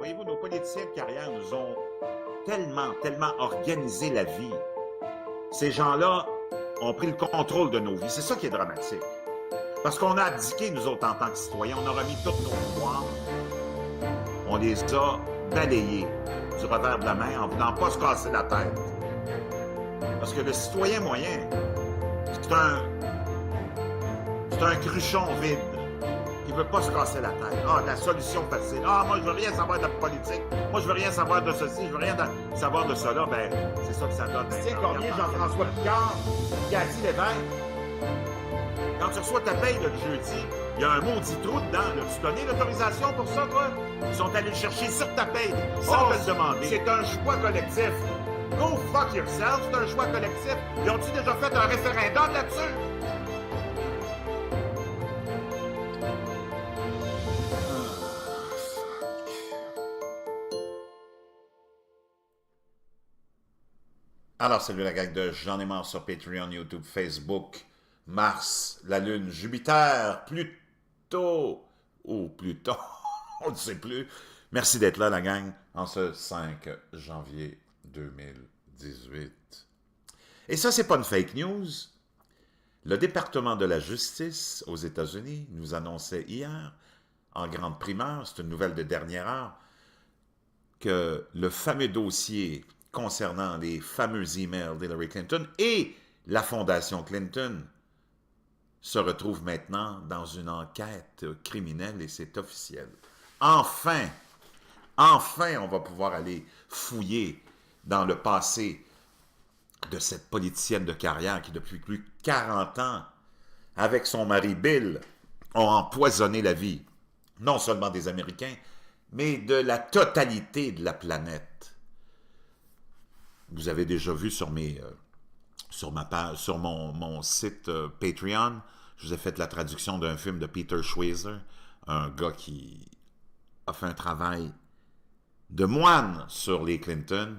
Voyez-vous, nos politiciens de carrière nous ont tellement organisé la vie. Ces gens-là ont pris le contrôle de nos vies. C'est ça qui est dramatique. Parce qu'on a abdiqué, nous autres, en tant que citoyens. On a remis tous nos pouvoirs. On les a balayés du revers de la main en voulant pas se casser la tête. Parce que le citoyen moyen, c'est un cruchon vide. Il ne veut pas se casser la tête. Ah, la solution facile. Ah, moi, je veux rien savoir de la politique. Moi, je veux rien savoir de ceci. Je veux rien savoir de cela. Ben, c'est ça que ça donne. Tiens, Cormier, Jean-François Picard, Cathy Lévesque. Quand tu reçois ta paye le jeudi, il y a un maudit trou dedans. Tu donné l'autorisation pour ça, toi? Ils sont allés le chercher sur ta paye sans te le demander. C'est un choix collectif. Go fuck yourself, c'est un choix collectif. Ils ont-ils déjà fait un référendum là-dessus? Alors, salut la gang de J'en ai marre sur Patreon, YouTube, Facebook, Mars, la Lune, Jupiter, Pluto, ou Pluton, on ne sait plus. Merci d'être là, la gang, en ce 5 janvier 2018. Et ça, c'est pas une fake news. Le département de la justice aux États-Unis nous annonçait hier, en grande primeur, c'est une nouvelle de dernière heure, que le fameux dossier concernant les fameux emails d'Hillary Clinton et la Fondation Clinton se retrouve maintenant dans une enquête criminelle et c'est officiel. Enfin, on va pouvoir aller fouiller dans le passé de cette politicienne de carrière qui, depuis plus de 40 ans, avec son mari Bill, ont empoisonné la vie, non seulement des Américains, mais de la totalité de la planète. Vous avez déjà vu sur ma page, sur mon site Patreon, je vous ai fait la traduction d'un film de Peter Schweizer, un gars qui a fait un travail de moine sur les Clinton,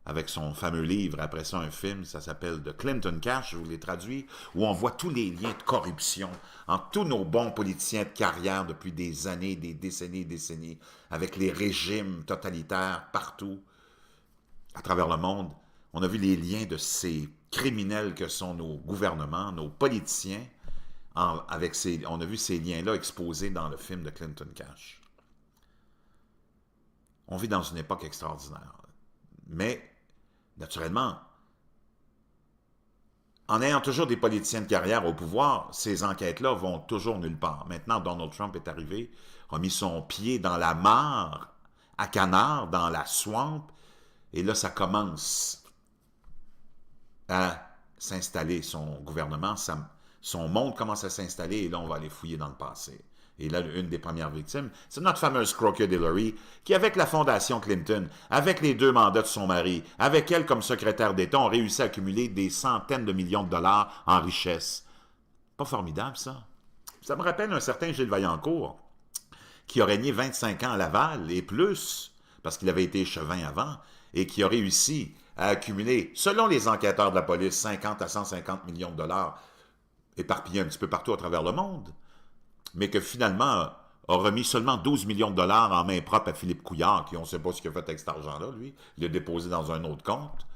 avec son fameux livre, après ça un film, ça s'appelle The Clinton Cash, je vous l'ai traduit, où on voit tous les liens de corruption entre tous nos bons politiciens de carrière depuis des années, des décennies, avec les régimes totalitaires partout, à travers le monde. On a vu les liens de ces criminels que sont nos gouvernements, nos politiciens, on a vu ces liens-là exposés dans le film de Clinton Cash. On vit dans une époque extraordinaire. Mais, naturellement, en ayant toujours des politiciens de carrière au pouvoir, ces enquêtes-là vont toujours nulle part. Maintenant, Donald Trump est arrivé, a mis son pied dans la mare, à Canard, dans la swamp, et là, ça commence à s'installer, son gouvernement, son monde commence à s'installer, et là, on va aller fouiller dans le passé. Et là, une des premières victimes, c'est notre fameuse croquette Hillary, qui, avec la Fondation Clinton, avec les 2 mandats de son mari, avec elle comme secrétaire d'État, ont réussi à accumuler des centaines de millions de dollars en richesse. Pas formidable, ça? Ça me rappelle un certain Gilles Vaillancourt, qui a régné 25 ans à Laval, et plus, parce qu'il avait été échevin avant, et qui a réussi à accumuler, selon les enquêteurs de la police, 50 à 150 millions de dollars, éparpillés un petit peu partout à travers le monde, mais que finalement a remis seulement 12 millions de dollars en main propre à Philippe Couillard, qui on ne sait pas ce qu'il a fait avec cet argent-là, lui. Il l'a déposé dans un autre compte.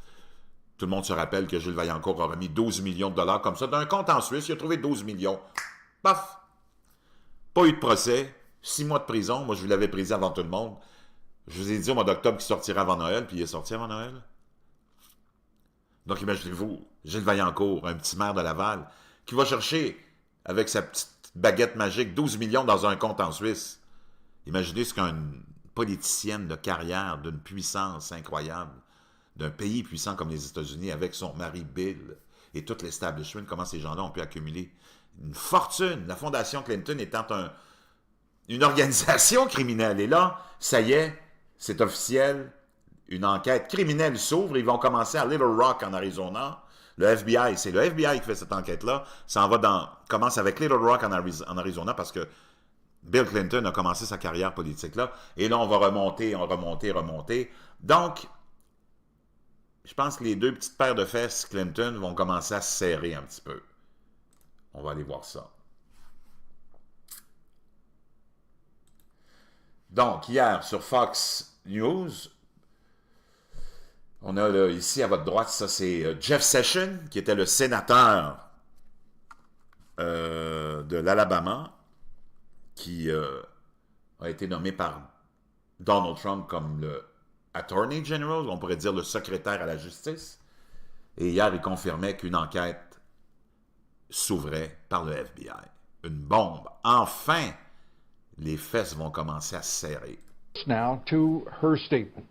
Tout le monde se rappelle que Gilles Vaillancourt a remis 12 millions de dollars comme ça d'un compte en Suisse. Il a trouvé 12 millions. Paf! Pas eu de procès. 6 mois de prison. Moi, je vous l'avais prédit avant tout le monde. Je vous ai dit au mois d'octobre qu'il sortirait avant Noël, puis il est sorti avant Noël. Donc, imaginez-vous, Gilles Vaillancourt, un petit maire de Laval, qui va chercher, avec sa petite baguette magique, 12 millions dans un compte en Suisse. Imaginez ce qu'une politicienne de carrière d'une puissance incroyable, d'un pays puissant comme les États-Unis, avec son mari Bill et tout l'establishment, comment ces gens-là ont pu accumuler une fortune. La Fondation Clinton étant une organisation criminelle. Et là, ça y est, c'est officiel, une enquête criminelle s'ouvre. Ils vont commencer à Little Rock en Arizona. Le FBI, c'est le FBI qui fait cette enquête-là. Ça commence avec Little Rock en Arizona parce que Bill Clinton a commencé sa carrière politique là. Et là, on va remonter. Donc, je pense que les 2 petites paires de fesses Clinton vont commencer à se serrer un petit peu. On va aller voir ça. Donc, hier, sur Fox News. On a là, ici à votre droite, ça c'est Jeff Sessions, qui était le sénateur de l'Alabama, qui a été nommé par Donald Trump comme le Attorney General, on pourrait dire le secrétaire à la justice. Et hier, il confirmait qu'une enquête s'ouvrait par le FBI. Une bombe. Enfin, les fesses vont commencer à se serrer. Now to her statement.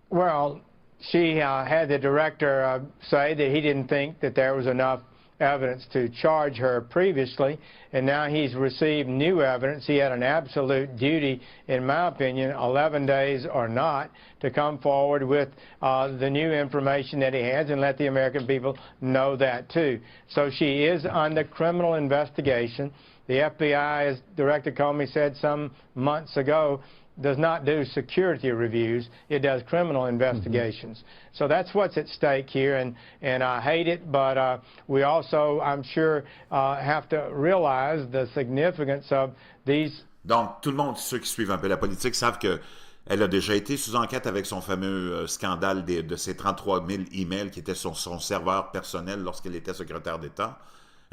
Well, she had the director say that he didn't think that there was enough evidence to charge her previously, and now he's received new evidence. He had an absolute duty, in my opinion, 11 days or not, to come forward with the new information that he has and let the American people know that too. So she is under criminal investigation. The FBI, as Director Comey said some months ago, does not do security reviews. It does criminal investigations. So that's what's at stake here, and I hate it, but we also, I'm sure, have to realize the significance of these. Donc, tout le monde, ceux qui suivent un peu la politique, savent qu'elle a déjà été sous enquête avec son fameux scandale de ses 33 000 emails qui étaient sur son serveur personnel lorsqu'elle était secrétaire d'État.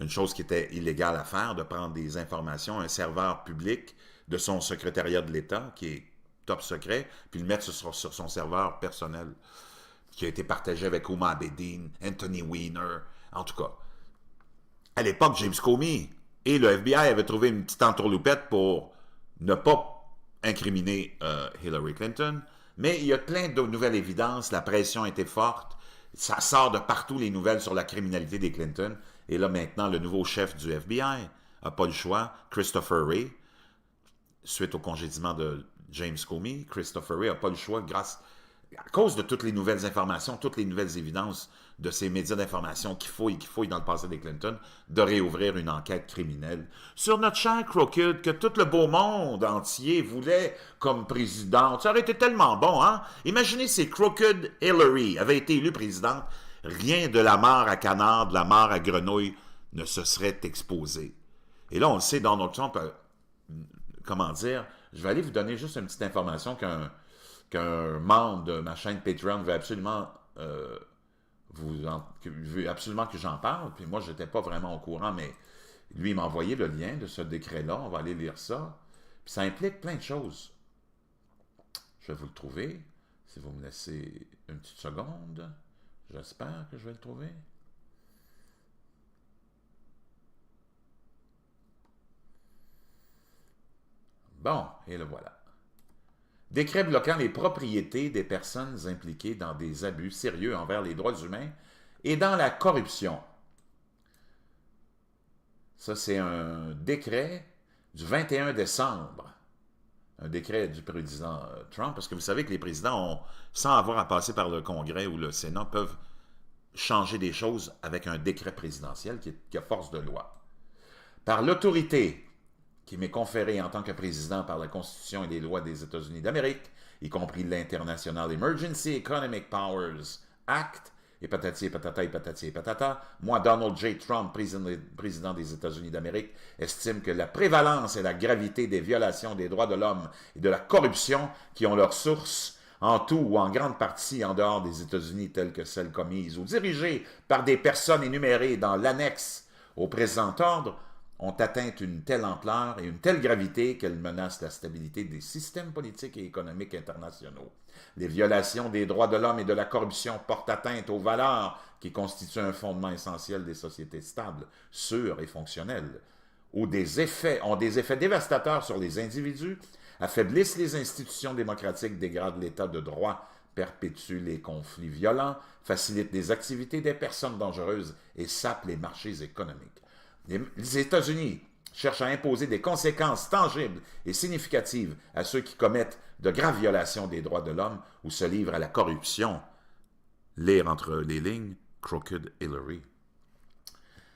Une chose qui était illégale à faire, de prendre des informations, un serveur public de son secrétariat de l'État, qui est top secret, puis le mettre sur son serveur personnel, qui a été partagé avec Huma Abedin, Anthony Weiner, en tout cas. À l'époque, James Comey et le FBI avaient trouvé une petite entourloupette pour ne pas incriminer Hillary Clinton, mais il y a plein de nouvelles évidences, la pression était forte, ça sort de partout les nouvelles sur la criminalité des Clinton, et là maintenant, le nouveau chef du FBI n'a pas le choix, Christopher Wray, suite au congédiement de James Comey, Christopher Wray n'a pas le choix, à cause de toutes les nouvelles informations, toutes les nouvelles évidences de ces médias d'information qui fouillent dans le passé des Clinton, de réouvrir une enquête criminelle sur notre cher Crooked, que tout le beau monde entier voulait comme présidente. Ça aurait été tellement bon, hein? Imaginez si Crooked Hillary avait été élue présidente, rien de la mort à canard, de la mort à grenouille ne se serait exposé. Et là, on le sait, Donald Trump comment dire, je vais aller vous donner juste une petite information qu'un membre de ma chaîne Patreon veut absolument, veut absolument que j'en parle, puis moi, je n'étais pas vraiment au courant, mais lui, il m'a envoyé le lien de ce décret-là, on va aller lire ça, puis ça implique plein de choses. Je vais vous le trouver, si vous me laissez une petite seconde, j'espère que je vais le trouver. Bon, et le voilà. Décret bloquant les propriétés des personnes impliquées dans des abus sérieux envers les droits humains et dans la corruption. Ça, c'est un décret du 21 décembre. Un décret du président Trump, parce que vous savez que les présidents, sans avoir à passer par le Congrès ou le Sénat, peuvent changer des choses avec un décret présidentiel qui a force de loi. Par l'autorité qui m'est conféré en tant que président par la Constitution et les lois des États-Unis d'Amérique, y compris l'International Emergency Economic Powers Act, et patati et patata et patati et patata, moi, Donald J. Trump, président des États-Unis d'Amérique, estime que la prévalence et la gravité des violations des droits de l'homme et de la corruption qui ont leur source en tout ou en grande partie en dehors des États-Unis, telles que celles commises ou dirigées par des personnes énumérées dans l'annexe au présent ordre, ont atteint une telle ampleur et une telle gravité qu'elles menacent la stabilité des systèmes politiques et économiques internationaux. Les violations des droits de l'homme et de la corruption portent atteinte aux valeurs qui constituent un fondement essentiel des sociétés stables, sûres et fonctionnelles, ont des effets dévastateurs sur les individus, affaiblissent les institutions démocratiques, dégradent l'état de droit, perpétuent les conflits violents, facilitent les activités des personnes dangereuses et sapent les marchés économiques. Les États-Unis cherchent à imposer des conséquences tangibles et significatives à ceux qui commettent de graves violations des droits de l'homme ou se livrent à la corruption. Lire entre les lignes, Crooked Hillary.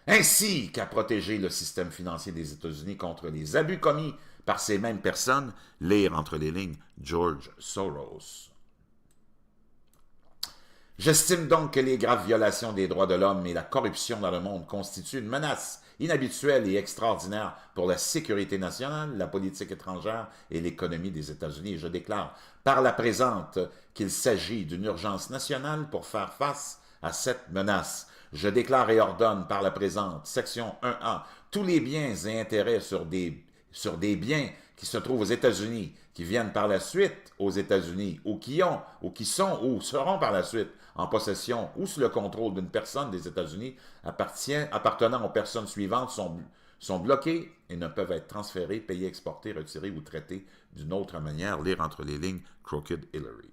Ainsi qu'à protéger le système financier des États-Unis contre les abus commis par ces mêmes personnes, lire entre les lignes, George Soros. J'estime donc que les graves violations des droits de l'homme et la corruption dans le monde constituent une menace inhabituelle et extraordinaire pour la sécurité nationale, la politique étrangère et l'économie des États-Unis. Je déclare par la présente qu'il s'agit d'une urgence nationale pour faire face à cette menace. Je déclare et ordonne par la présente, section 1A, tous les biens et intérêts sur des biens qui se trouvent aux États-Unis, qui viennent par la suite aux États-Unis, ou qui sont, ou seront par la suite en possession ou sous le contrôle d'une personne des États-Unis appartenant aux personnes suivantes sont bloqués et ne peuvent être transférés, payés, exportés, retirés ou traités d'une autre manière. Lire entre les lignes, Crooked Hillary.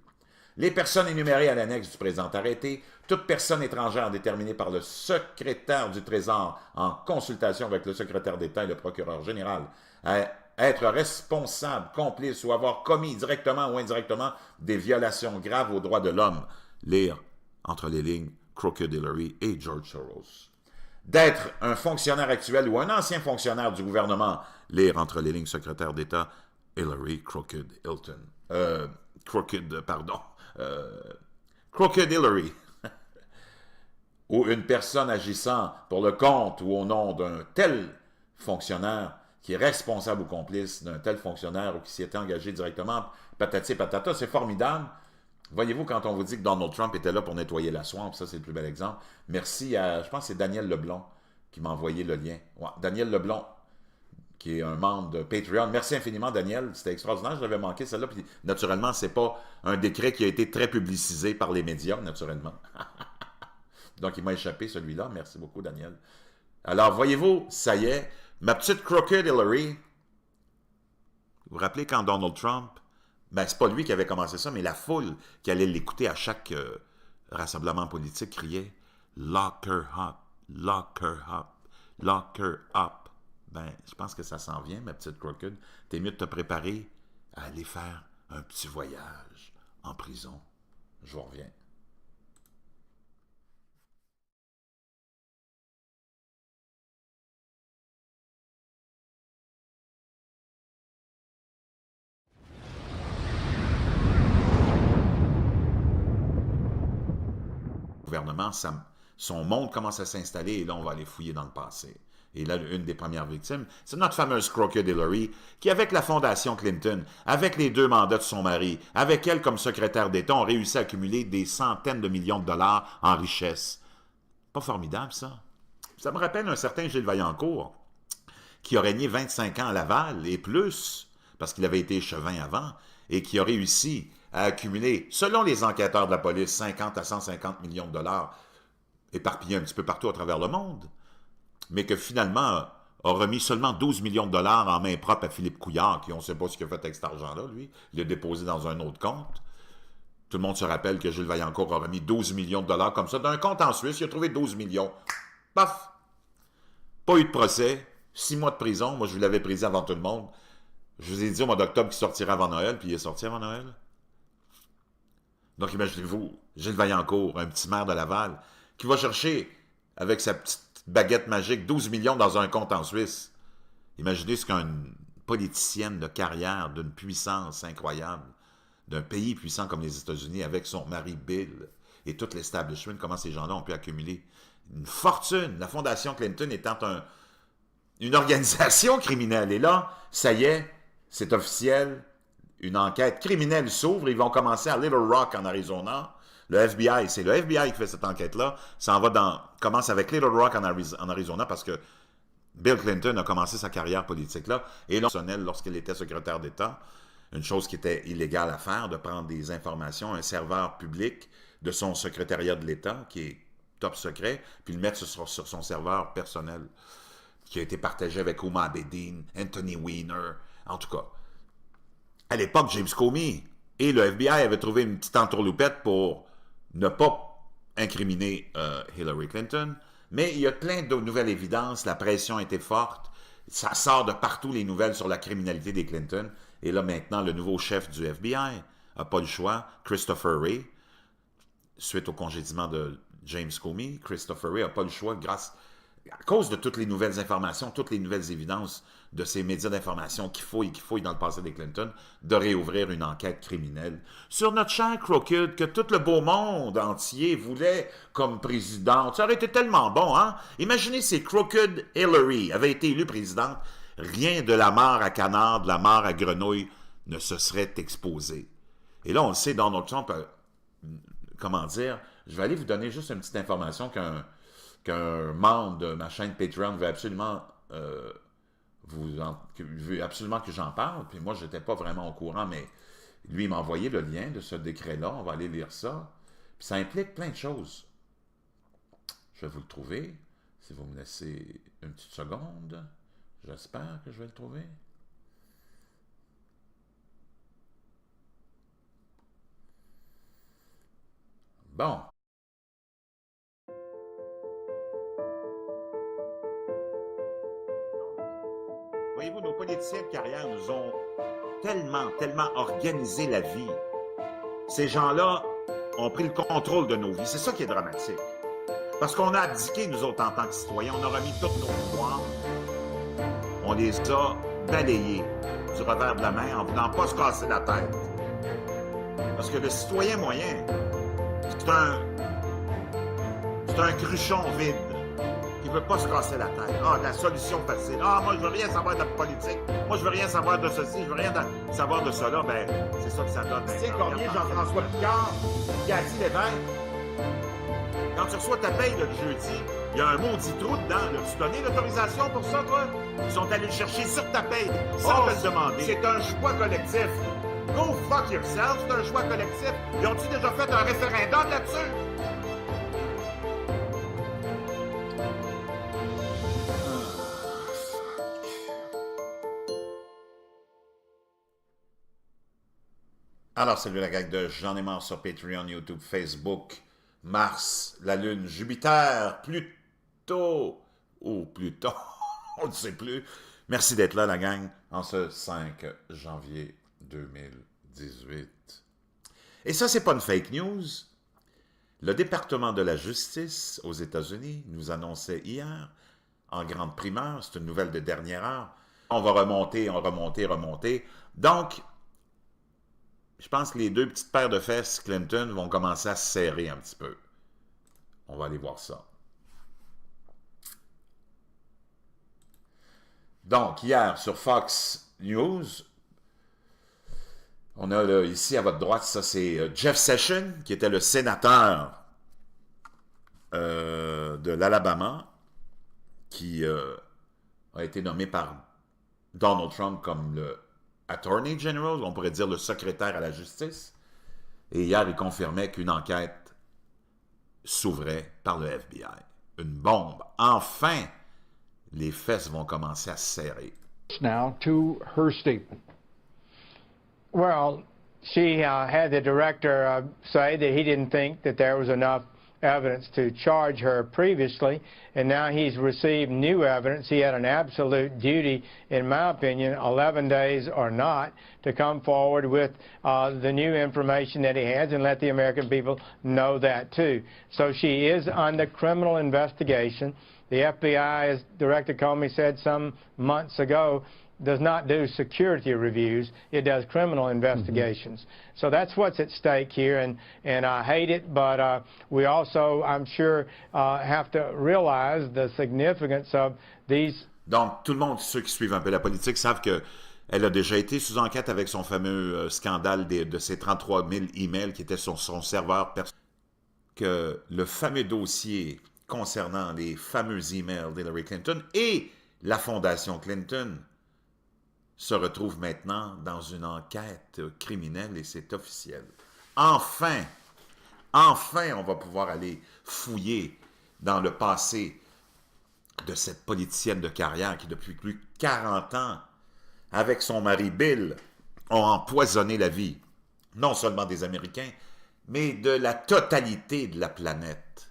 Les personnes énumérées à l'annexe du présent arrêté, toute personne étrangère déterminée par le secrétaire du Trésor en consultation avec le secrétaire d'État et le procureur général à être responsable, complice ou avoir commis directement ou indirectement des violations graves aux droits de l'homme. Lire entre les lignes Crooked Hillary et George Soros. D'être un fonctionnaire actuel ou un ancien fonctionnaire du gouvernement. Lire entre les lignes secrétaire d'État Hillary Crooked Hilton. Crooked Hillary. Ou une personne agissant pour le compte ou au nom d'un tel fonctionnaire qui est responsable ou complice d'un tel fonctionnaire ou qui s'y était engagé directement, patati patata, c'est formidable. Voyez-vous, quand on vous dit que Donald Trump était là pour nettoyer la swamp, ça c'est le plus bel exemple. Merci à, je pense que c'est Daniel Leblond qui m'a envoyé le lien. Ouais, Daniel Leblond, qui est un membre de Patreon. Merci infiniment, Daniel. C'était extraordinaire. Je l'avais manqué, celle-là. Puis, naturellement, c'est pas un décret qui a été très publicisé par les médias, naturellement. Donc, il m'a échappé, celui-là. Merci beaucoup, Daniel. Alors, voyez-vous, ça y est, ma petite Crooked Hillary. Vous vous rappelez quand Donald Trump, ben, c'est pas lui qui avait commencé ça, mais la foule qui allait l'écouter à chaque rassemblement politique criait « Lock her up, lock her up, lock her up ». Ben, je pense que ça s'en vient, ma petite Crooked. T'es mieux de te préparer à aller faire un petit voyage en prison. Je vous reviens. Le gouvernement, son monde commence à s'installer et là, on va aller fouiller dans le passé. Et là, une des premières victimes, c'est notre fameuse Crooked Hillary, qui, avec la fondation Clinton, avec les 2 mandats de son mari, avec elle comme secrétaire d'État, ont réussi à accumuler des centaines de millions de dollars en richesse. Pas formidable, ça? Ça me rappelle un certain Gilles Vaillancourt, qui a régné 25 ans à Laval et plus, parce qu'il avait été échevin avant, et qui a réussi à accumuler, selon les enquêteurs de la police, 50 à 150 millions de dollars, éparpillés un petit peu partout à travers le monde, mais que finalement a remis seulement 12 millions de dollars en main propre à Philippe Couillard, qui on ne sait pas ce qu'il a fait avec cet argent-là, lui. Il l'a déposé dans un autre compte. Tout le monde se rappelle que Gilles Vaillancourt a remis 12 millions de dollars comme ça d'un compte en Suisse. Il a trouvé 12 millions. Paf! Pas eu de procès. 6 mois de prison. Moi, je vous l'avais prédit avant tout le monde. Je vous ai dit au mois d'octobre qu'il sortirait avant Noël, puis il est sorti avant Noël. Donc, imaginez-vous, Gilles Vaillancourt, un petit maire de Laval, qui va chercher, avec sa petite baguette magique, 12 millions dans un compte en Suisse. Imaginez ce qu'une politicienne de carrière d'une puissance incroyable, d'un pays puissant comme les États-Unis, avec son mari Bill et tout l'establishment, comment ces gens-là ont pu accumuler une fortune. La Fondation Clinton étant une organisation criminelle. Et là, ça y est, c'est officiel, une enquête criminelle s'ouvre. Ils vont commencer à Little Rock, en Arizona. Le FBI, c'est le FBI qui fait cette enquête-là. Ça commence avec Little Rock en Arizona parce que Bill Clinton a commencé sa carrière politique là. Et là, lorsqu'il était secrétaire d'État, une chose qui était illégale à faire, de prendre des informations, un serveur public de son secrétariat de l'État, qui est top secret, puis le mettre sur son serveur personnel, qui a été partagé avec Huma Abedin, Anthony Weiner, en tout cas. À l'époque, James Comey et le FBI avaient trouvé une petite entourloupette pour ne pas incriminer Hillary Clinton, mais il y a plein de nouvelles évidences, la pression était forte, ça sort de partout les nouvelles sur la criminalité des Clinton, et là maintenant le nouveau chef du FBI n'a pas le choix, Christopher Wray, suite au congédiement de James Comey, Christopher Wray n'a pas le choix, grâce à cause de toutes les nouvelles informations, toutes les nouvelles évidences de ces médias d'information qui fouillent dans le passé des Clinton, de réouvrir une enquête criminelle sur notre cher Crooked que tout le beau monde entier voulait comme présidente. Ça aurait été tellement bon, hein? Imaginez si Crooked Hillary avait été élue présidente, rien de la mare à canard, de la mare à grenouille ne se serait exposé. Et là, on le sait, Donald Trump, comment dire, je vais aller vous donner juste une petite information qu'un membre de ma chaîne Patreon veut absolument veut absolument que j'en parle, puis moi, je n'étais pas vraiment au courant, mais lui, il m'a envoyé le lien de ce décret-là, on va aller lire ça, puis ça implique plein de choses. Je vais vous le trouver, si vous me laissez une petite seconde, j'espère que je vais le trouver. Bon. Voyez-vous, nos politiciens de carrière nous ont tellement organisé la vie. Ces gens-là ont pris le contrôle de nos vies. C'est ça qui est dramatique. Parce qu'on a abdiqué, nous autres, en tant que citoyens. On a remis tous nos pouvoirs. On les a balayés du revers de la main en ne voulant pas se casser la tête. Parce que le citoyen moyen, c'est un cruchon vide qui ne veut pas se casser la tête. Ah, la solution facile. Ah, moi, je veux rien savoir de la politique. Moi, je veux rien savoir de ceci. Je veux rien savoir de cela. Ben, c'est ça que ça donne. Tiens, Cormier, Jean-François Picard, Cathy Lévesque. Quand tu reçois ta paye le jeudi, il y a un maudit trou dedans. Là. Tu donnais l'autorisation pour ça, toi? Ils sont allés le chercher sur ta paye sans te le demander. C'est un choix collectif. Go fuck yourself, c'est un choix collectif. Ils ont-tu déjà fait un référendum là-dessus? Alors, salut la gang de J'en ai marre sur Patreon, YouTube, Facebook, Mars, la Lune, Jupiter, Pluto, ou Pluton, on ne sait plus. Merci d'être là, la gang, en ce 5 janvier 2018. Et ça, c'est pas une fake news. Le département de la justice aux États-Unis nous annonçait hier, en grande primeur, c'est une nouvelle de dernière heure, on va remonter. Donc, je pense que les deux petites paires de fesses Clinton vont commencer à se serrer un petit peu. On va aller voir ça. Donc, hier, sur Fox News, on a là, ici à votre droite, ça c'est Jeff Sessions, qui était le sénateur de l'Alabama, qui a été nommé par Donald Trump comme le Attorney General, on pourrait dire le secrétaire à la justice. Et hier, il confirmait qu'une enquête s'ouvrait par le FBI. Une bombe. Enfin, les fesses vont commencer à se serrer. Now to her statement. Well, she had the director say that he didn't think that there was enough evidence to charge her previously, and now he's received new evidence. He had an absolute duty, in my opinion, 11 days or not, to come forward with the new information that he has and let the American people know that too. So she is under criminal investigation. The FBI, as Director Comey said some months ago, does not do security reviews. It does criminal investigations. So that's what's at stake here, and I hate it, but we also, I'm sure, have to realize the significance of these. Donc, tout le monde, ceux qui suivent un peu la politique, savent qu'elle a déjà été sous enquête avec son fameux scandale de ces 33 000 emails qui étaient sur son serveur personnel. Que le fameux dossier concernant les fameux emails d'Hillary Clinton et la Fondation Clinton se retrouve maintenant dans une enquête criminelle et c'est officiel. Enfin, on va pouvoir aller fouiller dans le passé de cette politicienne de carrière qui, depuis plus de 40 ans, avec son mari Bill, ont empoisonné la vie, non seulement des Américains, mais de la totalité de la planète.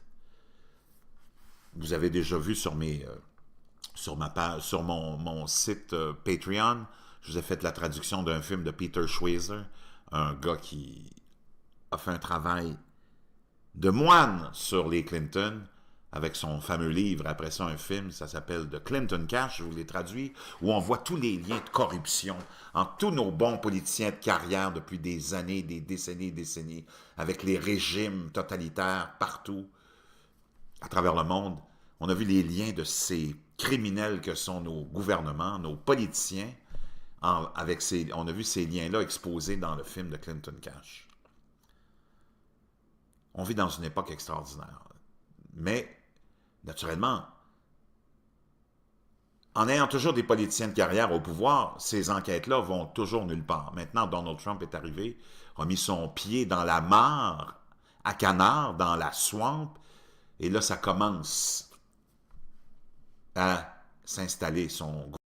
Vous avez déjà vu sur ma page, sur mon site Patreon, je vous ai fait la traduction d'un film de Peter Schweizer, un gars qui a fait un travail de moine sur les Clinton, avec son fameux livre, après ça un film, ça s'appelle The Clinton Cash, je vous l'ai traduit, où on voit tous les liens de corruption entre tous nos bons politiciens de carrière depuis des années, des décennies, avec les régimes totalitaires partout, à travers le monde. On a vu les liens de ces criminels que sont nos gouvernements, nos politiciens, on a vu ces liens-là exposés dans le film de Clinton Cash. On vit dans une époque extraordinaire. Mais, naturellement, en ayant toujours des politiciens de carrière au pouvoir, ces enquêtes-là vont toujours nulle part. Maintenant, Donald Trump est arrivé, a mis son pied dans la mare à canard, dans la swamp, et là, ça commence à s'installer son